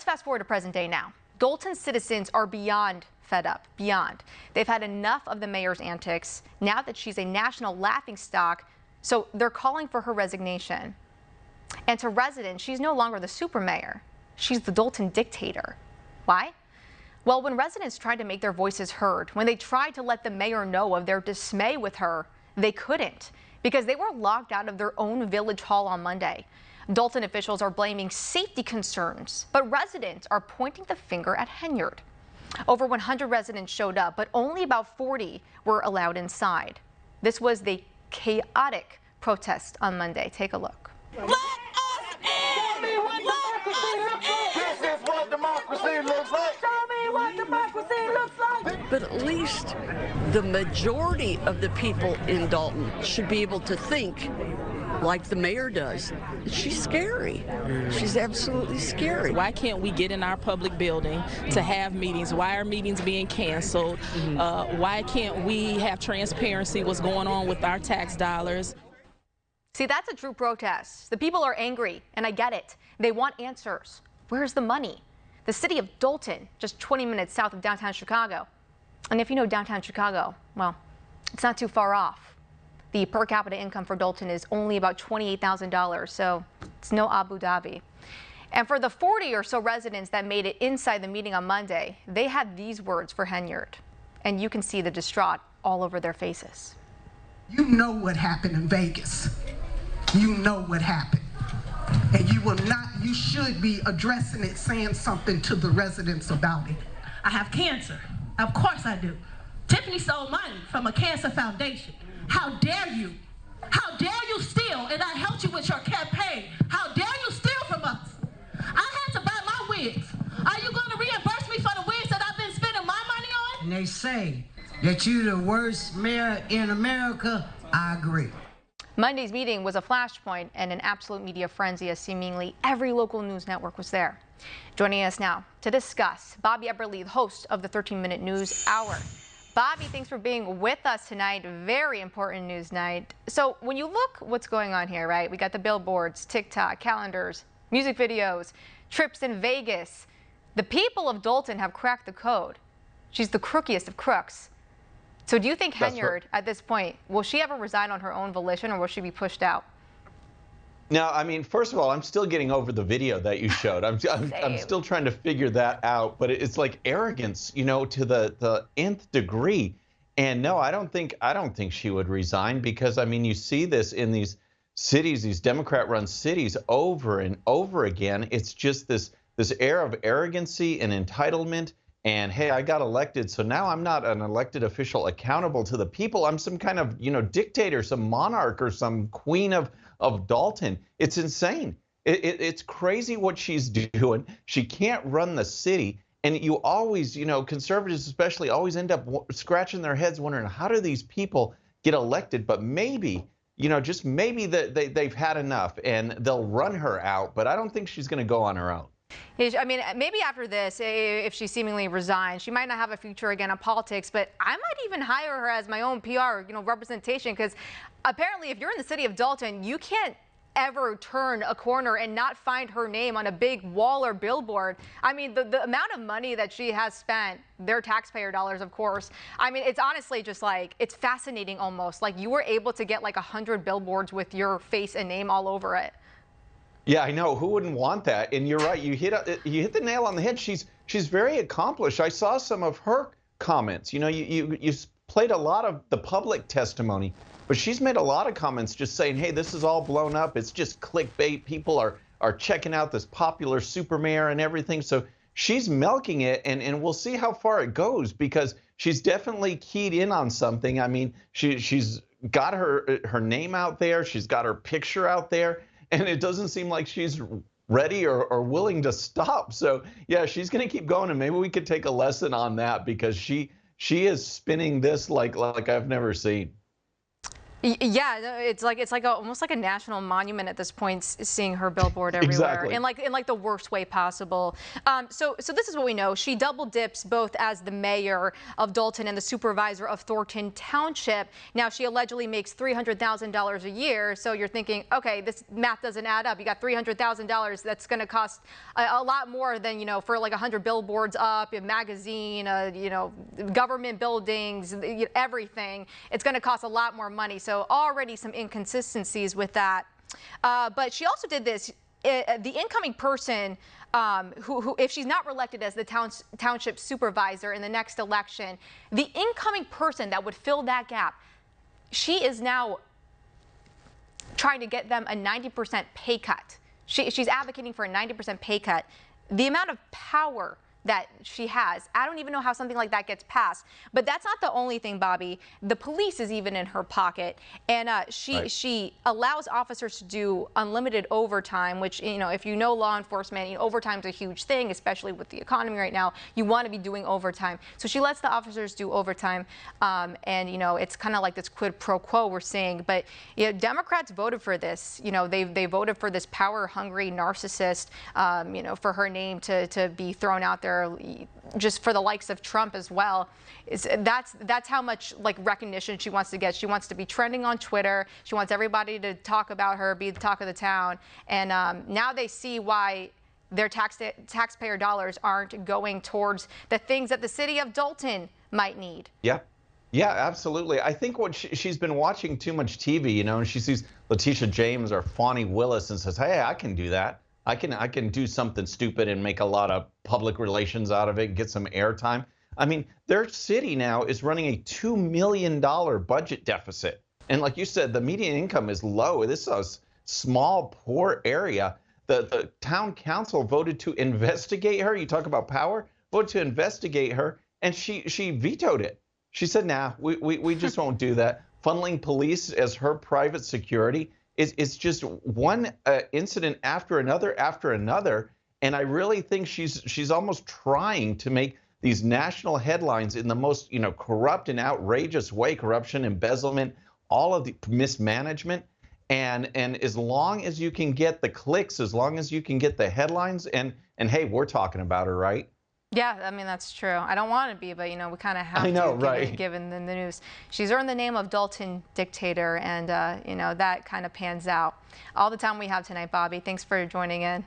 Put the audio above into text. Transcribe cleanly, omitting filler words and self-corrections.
Let's fast forward to present day now. Dolton citizens are beyond fed up, beyond. They've had enough of the mayor's antics now that she's a national laughingstock, so they're calling for her resignation. And to residents, she's no longer the super mayor. She's the Dolton dictator. Why? Well, when residents tried to make their voices heard, when they tried to let the mayor know of their dismay with her, they couldn't because they were locked out of their own village hall on Monday. Dolton officials are blaming safety concerns, but residents are pointing the finger at Henyard. Over 100 residents showed up, but only about 40 were allowed inside. This was the chaotic protest on Monday. Take a look. Let us in! This is what democracy looks like. Show me what democracy looks like. But at least the majority of the people in Dolton should be able to think like the mayor does. She's scary. She's absolutely scary. Why can't we get in our public building to have meetings? Why are meetings being canceled? Why can't we have transparency what's going on with our tax dollars? See, that's a true protest. The people are angry, and I get it. They want answers. Where's the money? The city of Dolton, just 20 minutes south of downtown Chicago. And if you know downtown Chicago, well, it's not too far off. The per capita income for Dolton is only about $28,000, so it's no Abu Dhabi. And for the 40 or so residents that made it inside the meeting on Monday, they had these words for Henyard. And you can see the distraught all over their faces. You know what happened in Vegas. You know what happened. And you should be addressing it, saying something to the residents about it. I have cancer. Of course I do. Tiffany stole money from a cancer foundation. How dare you? How dare you steal? And I helped you with your campaign. How dare you steal from us? I had to buy my wigs. Are you going to reimburse me for the wigs that I've been spending my money on? And they say that you're the worst mayor in America. I agree. Monday's meeting was a flashpoint and an absolute media frenzy as seemingly every local news network was there. Joining us now to discuss, Bobby Eberle, the host of the 13-Minute News Hour. Bobby, thanks for being with us tonight. Very important news night. So when you look what's going on here, right? We got the billboards, TikTok, calendars, music videos, trips in Vegas. The people of Dolton have cracked the code. She's the crookiest of crooks. So do you think Henyard, at this point, will she ever resign on her own volition or will she be pushed out? Now, I mean, first of all, I'm still getting over the video that you showed. I'm still trying to figure that out. But it's like arrogance, you know, to the nth degree. And no, I don't think she would resign because, I mean, you see this in these cities, these Democrat-run cities, over and over again. It's just this air of arrogancy and entitlement. And hey, I got elected, so now I'm not an elected official accountable to the people. I'm some kind of, you know, dictator, some monarch, or some queen of Dolton. It's insane. It's crazy what she's doing. She can't run the city. And you always, you know, conservatives especially, always end up scratching their heads wondering, how do these people get elected? But maybe, you know, just maybe they've had enough and they'll run her out. But I don't think she's going to go on her own. I mean, maybe after this, if she seemingly resigns, she might not have a future again in politics, but I might even hire her as my own PR, you know, representation, because apparently if you're in the city of Dolton, you can't ever turn a corner and not find her name on a big wall or billboard. I mean, the amount of money that she has spent, their taxpayer dollars, of course. I mean, it's honestly just like, it's fascinating almost. Like you were able to get like 100 billboards with your face and name all over it. Yeah, I know. Who wouldn't want that? And you're right. You hit the nail on the head. She's very accomplished. I saw some of her comments. You know, you played a lot of the public testimony, but she's made a lot of comments just saying, hey, this is all blown up. It's just clickbait. People are checking out this popular super mayor and everything. So she's milking it, and we'll see how far it goes because she's definitely keyed in on something. I mean, she's got her name out there. She's got her picture out there. And it doesn't seem like she's ready or willing to stop. So, yeah, she's going to keep going. And maybe we could take a lesson on that because she is spinning this like I've never seen. Yeah, it's like almost like a national monument at this point, seeing her billboard everywhere, Exactly. in like the worst way possible. So this is what we know. She double dips both as the mayor of Dolton and the supervisor of Thornton Township. Now she allegedly makes $300,000 a year. So you're thinking, okay, this math doesn't add up. You got $300,000. That's going to cost a lot more than, for like 100 billboards up, a magazine, government buildings, everything. It's going to cost a lot more money. So already some inconsistencies with that. But she also did this. The incoming person, who, if she's not reelected as the township supervisor in the next election, the incoming person that would fill that gap, she is now trying to get them a 90% pay cut. She's advocating for a 90% pay cut. The amount of power that she has, I don't even know how something like that gets passed. But that's not the only thing, Bobby. The police is even in her pocket, and she allows officers to do unlimited overtime, which, if you know law enforcement, overtime's a huge thing, especially with the economy right now. You want to be doing overtime. So she lets the officers do overtime, and it's kind of like this quid pro quo we're seeing. But Democrats voted for this. They voted for this power-hungry narcissist, for her name to be thrown out there, just for the likes of Trump as well. That's how much recognition she wants to get. She wants to be trending on Twitter. She wants everybody to talk about her, be the talk of the town. And now they see why their taxpayer dollars aren't going towards the things that the city of Dolton might need. Yeah. Yeah, absolutely. I think what she's been watching too much TV, and she sees Letitia James or Fani Willis and says, hey, I can do that. I can do something stupid and make a lot of public relations out of it, get some airtime. I mean, their city now is running a $2 million budget deficit. And like you said, the median income is low. This is a small, poor area. The town council voted to investigate her. You talk about power, voted to investigate her, and she vetoed it. She said, nah, we just won't do that. Funneling police as her private security is just one incident after another. And I really think she's almost trying to make these national headlines in the most, corrupt and outrageous way: corruption, embezzlement, all of the mismanagement. And as long as you can get the clicks, as long as you can get the headlines, and hey, we're talking about her, right? Yeah, I mean, that's true. I don't want to be, but, we kind of have to, right. given the news. She's earned the name of Dolton Dictator, and, that kind of pans out. All the time we have tonight, Bobby. Thanks for joining in.